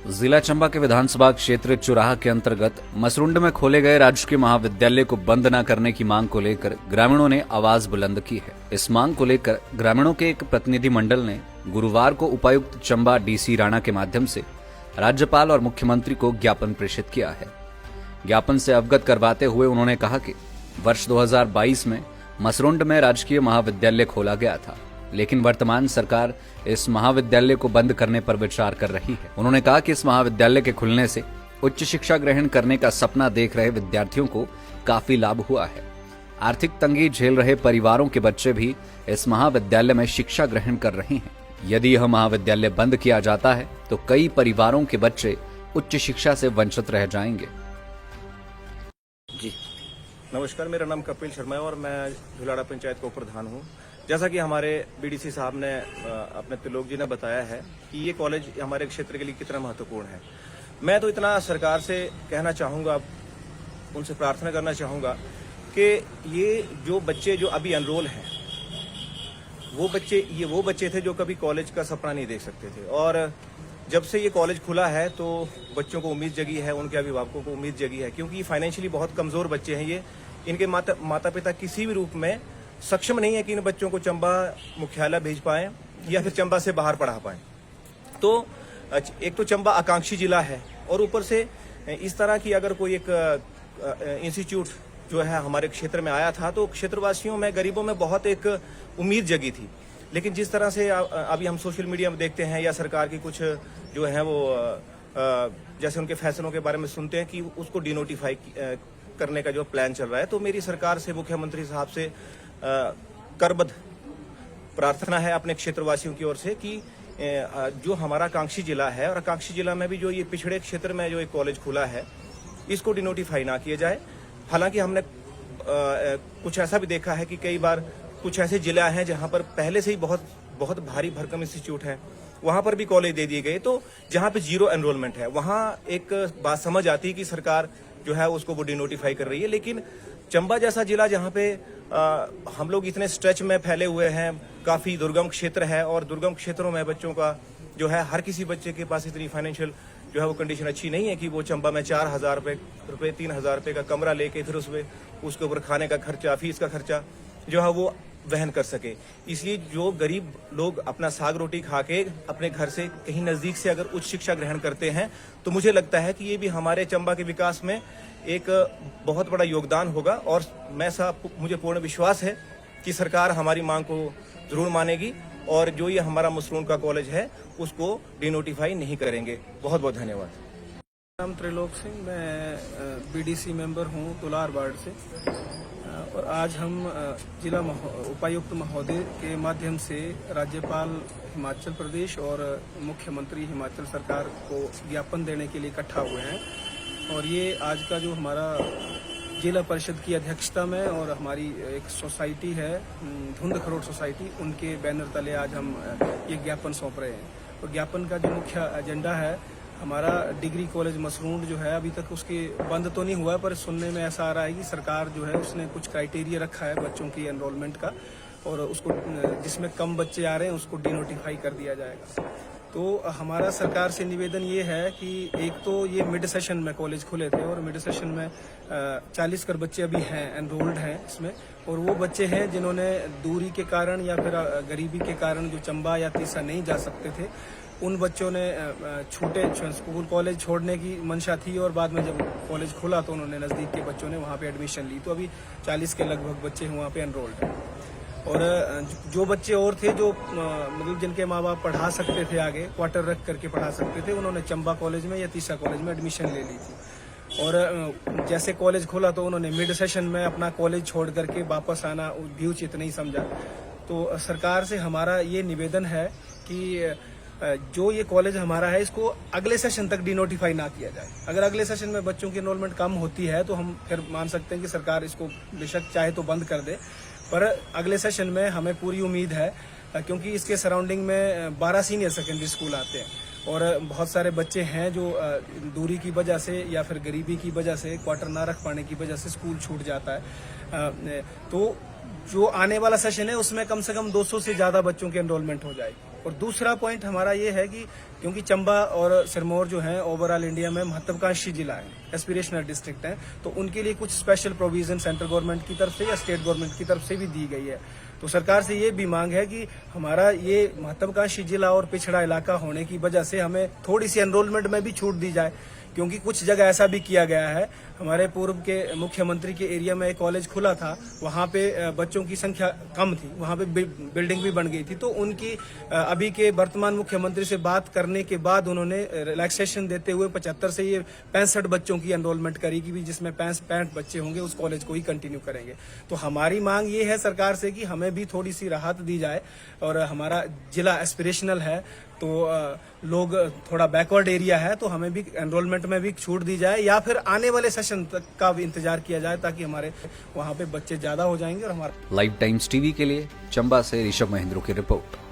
जिला चंबा के विधानसभा क्षेत्र चुराहा के अंतर्गत मसरुंड में खोले गए राजकीय महाविद्यालय को बंद न करने की मांग को लेकर ग्रामीणों ने आवाज बुलंद की है। इस मांग को लेकर ग्रामीणों के एक प्रतिनिधि मंडल ने गुरुवार को उपायुक्त चंबा डीसी राणा के माध्यम से राज्यपाल और मुख्यमंत्री को ज्ञापन प्रेषित किया है। ज्ञापन से अवगत करवाते हुए उन्होंने कहा कि वर्ष 2022 में मसरुंड में राजकीय महाविद्यालय खोला गया था, लेकिन वर्तमान सरकार इस महाविद्यालय को बंद करने पर विचार कर रही है। उन्होंने कहा कि इस महाविद्यालय के खुलने से उच्च शिक्षा ग्रहण करने का सपना देख रहे विद्यार्थियों को काफी लाभ हुआ है। आर्थिक तंगी झेल रहे परिवारों के बच्चे भी इस महाविद्यालय में शिक्षा ग्रहण कर रहे हैं। यदि यह महाविद्यालय बंद किया जाता है तो कई परिवारों के बच्चे उच्च शिक्षा से वंचित रह जाएंगे। जी नमस्कार, मेरा नाम कपिल शर्मा है और मैं झुलाड़ा पंचायत को प्रधान हूँ। जैसा कि हमारे बीडीसी साहब ने अपने त्रिलोक जी ने बताया है कि ये कॉलेज हमारे क्षेत्र के लिए कितना महत्वपूर्ण है। मैं तो इतना सरकार से कहना चाहूँगा, उनसे प्रार्थना करना चाहूँगा कि ये जो बच्चे जो अभी एनरोल हैं वो बच्चे थे जो कभी कॉलेज का सपना नहीं देख सकते थे, और जब से ये कॉलेज खुला है तो बच्चों को उम्मीद जगी है, उनके अभिभावकों को उम्मीद जगी है, क्योंकि फाइनेंशियली बहुत कमजोर बच्चे हैं। ये इनके माता पिता किसी भी रूप में सक्षम नहीं है कि इन बच्चों को चंबा मुख्यालय भेज पाएं या फिर चंबा से बाहर पढ़ा पाएं। तो एक तो चंबा आकांक्षी जिला है और ऊपर से इस तरह की अगर कोई एक इंस्टीट्यूट जो है हमारे क्षेत्र में आया था तो क्षेत्रवासियों में, गरीबों में बहुत एक उम्मीद जगी थी। लेकिन जिस तरह से अभी हम सोशल मीडिया में देखते हैं या सरकार की कुछ जो है वो जैसे उनके फैसलों के बारे में सुनते हैं कि उसको डिनोटिफाई करने का जो प्लान चल रहा है, तो मेरी सरकार से, मुख्यमंत्री साहब से करबद्ध प्रार्थना है अपने क्षेत्रवासियों की ओर से कि जो हमारा आकांक्षी जिला है और आकांक्षी जिला में भी जो ये पिछड़े क्षेत्र में जो एक कॉलेज खुला है इसको डिनोटिफाई ना किया जाए। हालांकि हमने कुछ ऐसा भी देखा है कि कई बार कुछ ऐसे जिला हैं जहां पर पहले से ही बहुत भारी भरकम इंस्टीट्यूट है, वहां पर भी कॉलेज दे दिए गए। तो जहां पे जीरो एनरोलमेंट है वहां एक बात समझ आती है कि सरकार जो है उसको वो डिनोटिफाई कर रही है। लेकिन चंबा जैसा जिला जहां पे हम लोग इतने स्ट्रेच में फैले हुए हैं, काफी दुर्गम क्षेत्र है और दुर्गम क्षेत्रों में बच्चों का जो है, हर किसी बच्चे के पास इतनी फाइनेंशियल जो है वो कंडीशन अच्छी नहीं है कि वो चंबा में 4,000 रुपये 3,000 रुपये का कमरा लेके फिर उसके ऊपर खाने का खर्चा, फीस का खर्चा जो है वो वहन कर सके। इसलिए जो गरीब लोग अपना साग रोटी खा के अपने घर से कहीं नजदीक से अगर उच्च शिक्षा ग्रहण करते हैं तो मुझे लगता है कि ये भी हमारे चंबा के विकास में एक बहुत बड़ा योगदान होगा। और मुझे पूर्ण विश्वास है कि सरकार हमारी मांग को जरूर मानेगी और जो ये हमारा मसरूंड का कॉलेज है उसको डिनोटिफाई नहीं करेंगे। बहुत बहुत धन्यवाद। नाम त्रिलोक सिंह, मैं बीडीसी मेंबर हूं तुलार वार्ड से, और आज हम जिला उपायुक्त महोदय के माध्यम से राज्यपाल हिमाचल प्रदेश और मुख्यमंत्री हिमाचल सरकार को ज्ञापन देने के लिए इकट्ठा हुए हैं। और ये आज का जो हमारा जिला परिषद की अध्यक्षता में और हमारी एक सोसाइटी है धुंध खरोट सोसाइटी, उनके बैनर तले आज हम ये ज्ञापन सौंप रहे हैं। और ज्ञापन का जो मुख्य एजेंडा है, हमारा डिग्री कॉलेज मसरूंड जो है अभी तक उसके बंद तो नहीं हुआ है, पर सुनने में ऐसा आ रहा है कि सरकार जो है उसने कुछ क्राइटेरिया रखा है बच्चों की एनरोलमेंट का, और उसको जिसमें कम बच्चे आ रहे हैं उसको डिनोटिफाई कर दिया जाएगा। तो हमारा सरकार से निवेदन ये है कि एक तो ये मिड सेशन में कॉलेज खुले थे और मिड सेशन में 40 कर बच्चे अभी हैं, एनरोल्ड हैं इसमें, और वो बच्चे हैं जिन्होंने दूरी के कारण या फिर गरीबी के कारण जो चंबा या तीसा नहीं जा सकते थे, उन बच्चों ने छूटे स्कूल कॉलेज छोड़ने की मंशा थी, और बाद में जब कॉलेज खुला तो उन्होंने नज़दीक के बच्चों ने वहाँ पे एडमिशन ली। तो अभी 40 के लगभग बच्चे वहाँ पे एनरोल्ड हैं। और जो बच्चे और थे जो मतलब जिनके माँ बाप पढ़ा सकते थे, आगे क्वार्टर रख करके पढ़ा सकते थे, उन्होंने चंबा कॉलेज में या तीसा कॉलेज में एडमिशन ले ली थी। और जैसे कॉलेज खोला तो उन्होंने मिड सेशन में अपना कॉलेज छोड़ करके वापस आना भी उचित नहीं समझा। तो सरकार से हमारा ये निवेदन है कि जो ये कॉलेज हमारा है इसको अगले सेशन तक डिनोटिफाई ना किया जाए। अगर अगले सेशन में बच्चों की एनरोलमेंट कम होती है तो हम फिर मान सकते हैं कि सरकार इसको बेशक चाहे तो बंद कर दे, पर अगले सेशन में हमें पूरी उम्मीद है, क्योंकि इसके सराउंडिंग में 12 सीनियर सेकेंडरी स्कूल आते हैं और बहुत सारे बच्चे हैं जो दूरी की वजह से या फिर गरीबी की वजह से, क्वार्टर ना रख पाने की वजह से स्कूल छूट जाता है। तो जो आने वाला सेशन है उसमें कम से कम 200 से ज्यादा बच्चों की एनरोलमेंट हो जाएगी। और दूसरा पॉइंट हमारा ये है कि क्योंकि चंबा और सिरमौर जो है ओवरऑल इंडिया में महत्वाकांक्षी जिला है, एस्पिरेशनल डिस्ट्रिक्ट है, तो उनके लिए कुछ स्पेशल प्रोविजन सेंट्रल गवर्नमेंट की तरफ से या स्टेट गवर्नमेंट की तरफ से भी दी गई है। तो सरकार से ये भी मांग है कि हमारा ये महत्वाकांक्षी जिला और पिछड़ा इलाका होने की वजह से हमें थोड़ी सी एनरोलमेंट में भी छूट दी जाए, क्योंकि कुछ जगह ऐसा भी किया गया है। हमारे पूर्व के मुख्यमंत्री के एरिया में एक कॉलेज खुला था, वहां पे बच्चों की संख्या कम थी, वहां पे बिल्डिंग भी बन गई थी, तो उनकी अभी के वर्तमान मुख्यमंत्री से बात करने के बाद उन्होंने रिलैक्सेशन देते हुए 75 से ये 65 बच्चों की एनरोलमेंट करी कि भी जिसमें 65 बच्चे होंगे उस कॉलेज को ही कंटिन्यू करेंगे। तो हमारी मांग ये है सरकार से कि हमें भी थोड़ी सी राहत दी जाए, और हमारा जिला एस्पिरेशनल है तो लोग थोड़ा बैकवर्ड एरिया है, तो हमें भी एनरोलमेंट में भी छूट दी जाए या फिर आने वाले सेशन तक का भी इंतजार किया जाए, ताकि हमारे वहाँ पे बच्चे ज्यादा हो जाएंगे और हमारा लाइव टाइम्स टीवी के लिए चंबा से ऋषभ महेंद्र की रिपोर्ट।